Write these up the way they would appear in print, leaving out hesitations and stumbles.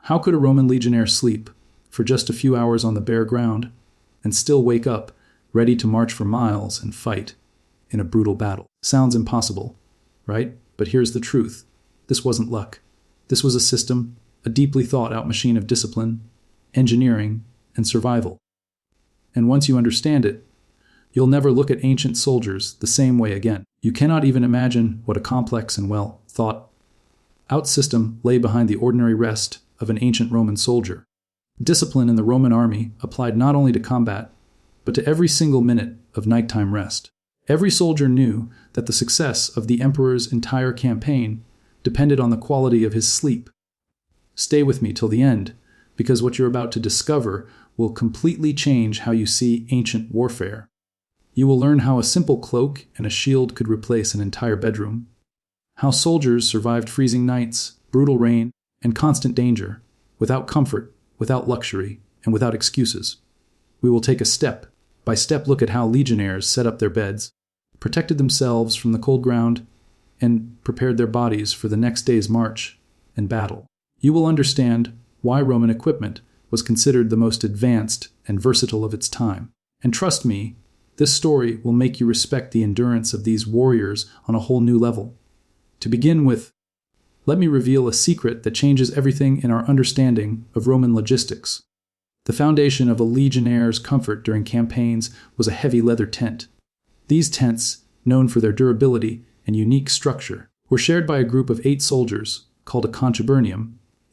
How could a Roman legionnaire sleep for just a few hours on the bare ground and still wake up ready to march for miles and fight in a brutal battle? Sounds impossible, right? But here's the truth. This wasn't luck. This was a system, a deeply thought-out machine of discipline, engineering, and survival. And once you understand it, you'll never look at ancient soldiers the same way again. You cannot even imagine what a complex and well-thought-out system lay behind the ordinary rest of an ancient Roman soldier. Discipline in the Roman army applied not only to combat, but to every single minute of nighttime rest. Every soldier knew that the success of the emperor's entire campaign depended on the quality of his sleep. Stay with me till the end, because what you're about to discover will completely change how you see ancient warfare. You will learn how a simple cloak and a shield could replace an entire bedroom, how soldiers survived freezing nights, brutal rain, and constant danger, without comfort, without luxury, and without excuses. We will take a step-by-step look at how legionnaires set up their beds, protected themselves from the cold ground, and prepared their bodies for the next day's march and battle. You will understand why Roman equipment was considered the most advanced and versatile of its time. And trust me, this story will make you respect the endurance of these warriors on a whole new level. To begin with, let me reveal a secret that changes everything in our understanding of Roman logistics. The foundation of a legionnaire's comfort during campaigns was a heavy leather tent. These tents, known for their durability and unique structure, were shared by a group of 8 soldiers, called a conquer,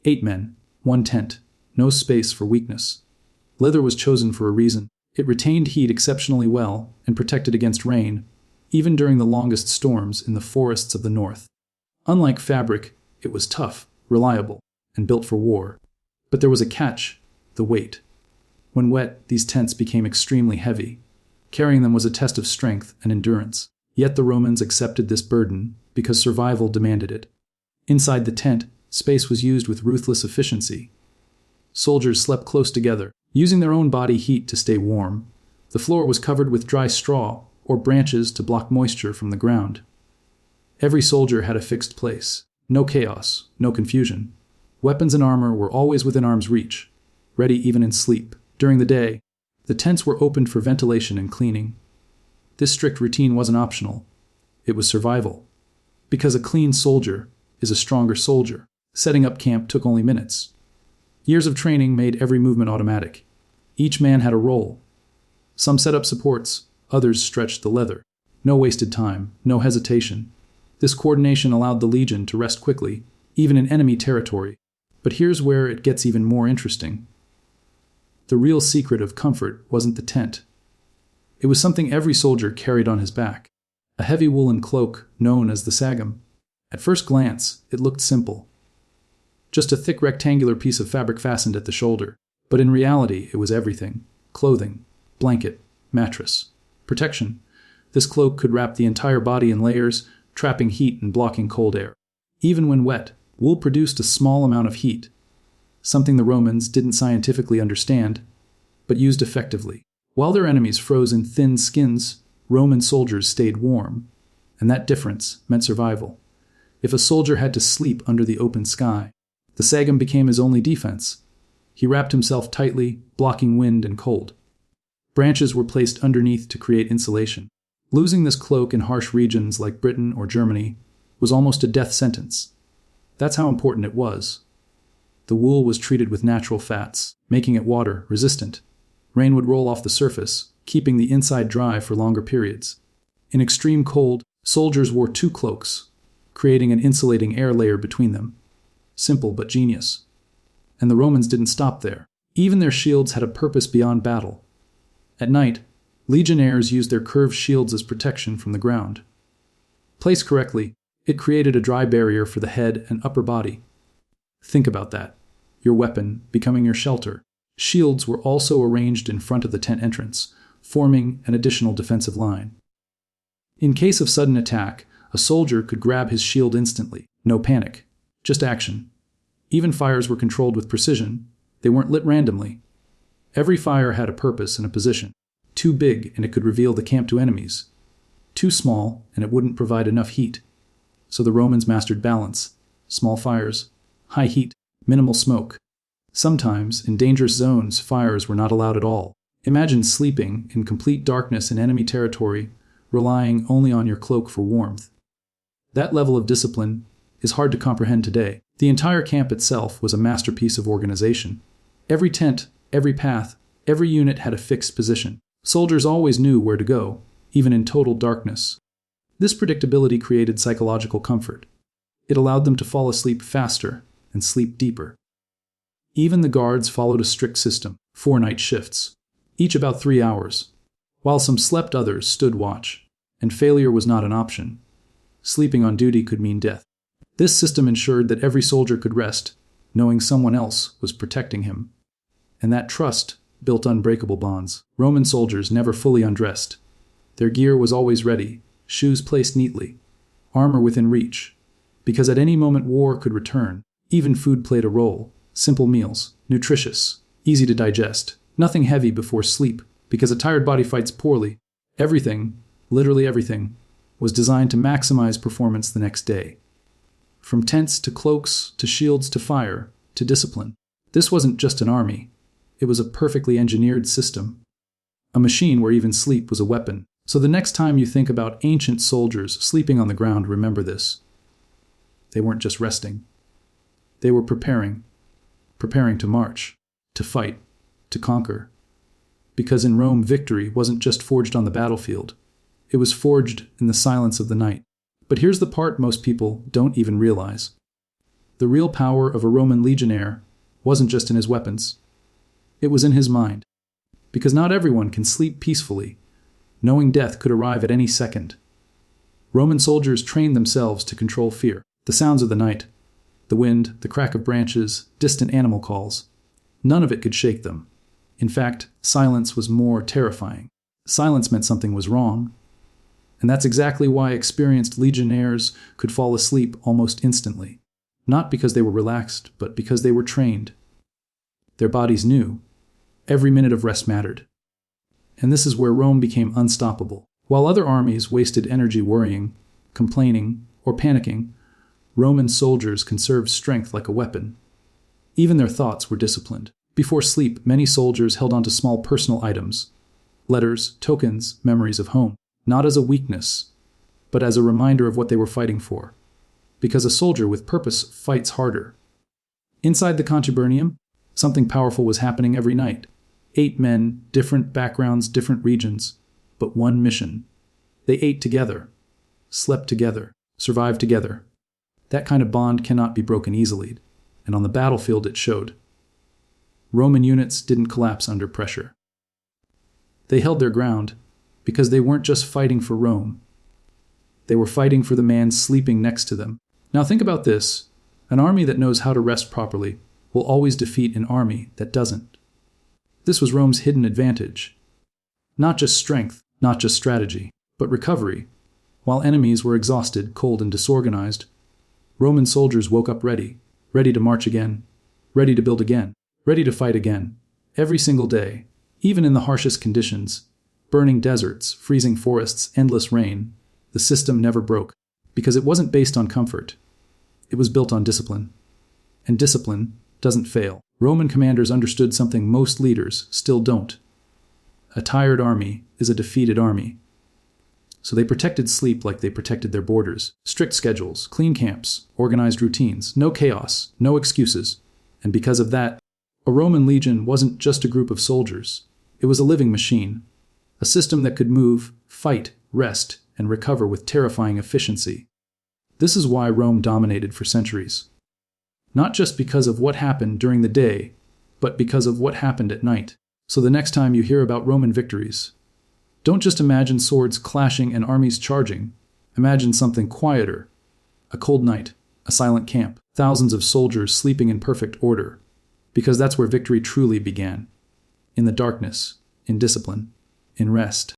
8 men, 1 tent, no space for weakness. Leather was chosen for a reason. It retained heat exceptionally well and protected against rain, even during the longest storms in the forests of the north. Unlike fabric, it was tough, reliable, and built for war. But there was a catch: the weight. When wet, these tents became extremely heavy. Carrying them was a test of strength and endurance. Yet the Romans accepted this burden because survival demanded it. Inside the tent, space was used with ruthless efficiency. Soldiers slept close together, using their own body heat to stay warm. The floor was covered with dry straw or branches to block moisture from the ground. Every soldier had a fixed place. No chaos, no confusion. Weapons and armor were always within arm's reach, ready even in sleep. During the day, the tents were opened for ventilation and cleaning. This strict routine wasn't optional. It was survival. Because a clean soldier is a stronger soldier. Setting up camp took only minutes. Years of training made every movement automatic. Each man had a role. Some set up supports, others stretched the leather. No wasted time, no hesitation. This coordination allowed the legion to rest quickly, even in enemy territory. But here's where it gets even more interesting. The real secret of comfort wasn't the tent. It was something every soldier carried on his back: a heavy woolen cloak known as the sagum. At first glance, it looked simple. Just a thick rectangular piece of fabric fastened at the shoulder. But in reality, it was everything: clothing, blanket, mattress, protection. This cloak could wrap the entire body in layers, trapping heat and blocking cold air. Even when wet, wool produced a small amount of heat, something the Romans didn't scientifically understand, but used effectively. While their enemies froze in thin skins, Roman soldiers stayed warm, and that difference meant survival. If a soldier had to sleep under the open sky, the sagum became his only defense. He wrapped himself tightly, blocking wind and cold. Branches were placed underneath to create insulation. Losing this cloak in harsh regions like Britain or Germany was almost a death sentence. That's how important it was. The wool was treated with natural fats, making it water resistant. Rain would roll off the surface, keeping the inside dry for longer periods. In extreme cold, soldiers wore 2 cloaks, creating an insulating air layer between them. Simple but genius. And the Romans didn't stop there. Even their shields had a purpose beyond battle. At night, legionnaires used their curved shields as protection from the ground. Placed correctly, it created a dry barrier for the head and upper body. Think about that: your weapon becoming your shelter. Shields were also arranged in front of the tent entrance, forming an additional defensive line. In case of sudden attack, a soldier could grab his shield instantly. No panic, just action. Even fires were controlled with precision. They weren't lit randomly. Every fire had a purpose and a position. Too big, and it could reveal the camp to enemies. Too small, and it wouldn't provide enough heat. So the Romans mastered balance: small fires, high heat, minimal smoke. Sometimes, in dangerous zones, fires were not allowed at all. Imagine sleeping in complete darkness in enemy territory, relying only on your cloak for warmth. That level of discipline is hard to comprehend today. The entire camp itself was a masterpiece of organization. Every tent, every path, every unit had a fixed position. Soldiers always knew where to go, even in total darkness. This predictability created psychological comfort. It allowed them to fall asleep faster and sleep deeper. Even the guards followed a strict system, 4 night shifts, each about 3 hours. While some slept, others stood watch, and failure was not an option. Sleeping on duty could mean death. This system ensured that every soldier could rest, knowing someone else was protecting him. And that trust built unbreakable bonds. Roman soldiers never fully undressed. Their gear was always ready, shoes placed neatly, armor within reach, because at any moment war could return. Even food played a role. Simple meals, nutritious, easy to digest, nothing heavy before sleep, because a tired body fights poorly. Everything, literally everything, was designed to maximize performance the next day. From tents to cloaks to shields to fire to discipline. This wasn't just an army. It was a perfectly engineered system. A machine where even sleep was a weapon. So the next time you think about ancient soldiers sleeping on the ground, remember this. They weren't just resting. They were preparing to march, to fight, to conquer. Because in Rome, victory wasn't just forged on the battlefield. It was forged in the silence of the night. But here's the part most people don't even realize. The real power of a Roman legionnaire wasn't just in his weapons. It was in his mind. Because not everyone can sleep peacefully, knowing death could arrive at any second. Roman soldiers trained themselves to control fear. The sounds of the night, the wind, the crack of branches, distant animal calls. None of it could shake them. In fact, silence was more terrifying. Silence meant something was wrong. And that's exactly why experienced legionnaires could fall asleep almost instantly. Not because they were relaxed, but because they were trained. Their bodies knew. Every minute of rest mattered. And this is where Rome became unstoppable. While other armies wasted energy worrying, complaining, or panicking, Roman soldiers conserved strength like a weapon. Even their thoughts were disciplined. Before sleep, many soldiers held onto small personal items, letters, tokens, memories of home, not as a weakness, but as a reminder of what they were fighting for. Because a soldier with purpose fights harder. Inside the conquer.Uncover, something powerful was happening every night. 8 men, different backgrounds, different regions, but one mission. They ate together, slept together, survived together. That kind of bond cannot be broken easily, and on the battlefield it showed. Roman units didn't collapse under pressure. They held their ground because they weren't just fighting for Rome. They were fighting for the man sleeping next to them. Now think about this. An army that knows how to rest properly will always defeat an army that doesn't. This was Rome's hidden advantage. Not just strength, not just strategy, but recovery. While enemies were exhausted, cold, and disorganized, Roman soldiers woke up ready to march again, ready to build again, ready to fight again, every single day, even in the harshest conditions, burning deserts, freezing forests, endless rain. The system never broke, because it wasn't based on comfort. It was built on discipline. And discipline doesn't fail. Roman commanders understood something most leaders still don't. A tired army is a defeated army. So they protected sleep like they protected their borders. Strict schedules, clean camps, organized routines, no chaos, no excuses. And because of that, a Roman legion wasn't just a group of soldiers. It was a living machine. A system that could move, fight, rest, and recover with terrifying efficiency. This is why Rome dominated for centuries. Not just because of what happened during the day, but because of what happened at night. So the next time you hear about Roman victories, don't just imagine swords clashing and armies charging. Imagine something quieter. A cold night, a silent camp, thousands of soldiers sleeping in perfect order. Because that's where victory truly began. In the darkness, in discipline, in rest.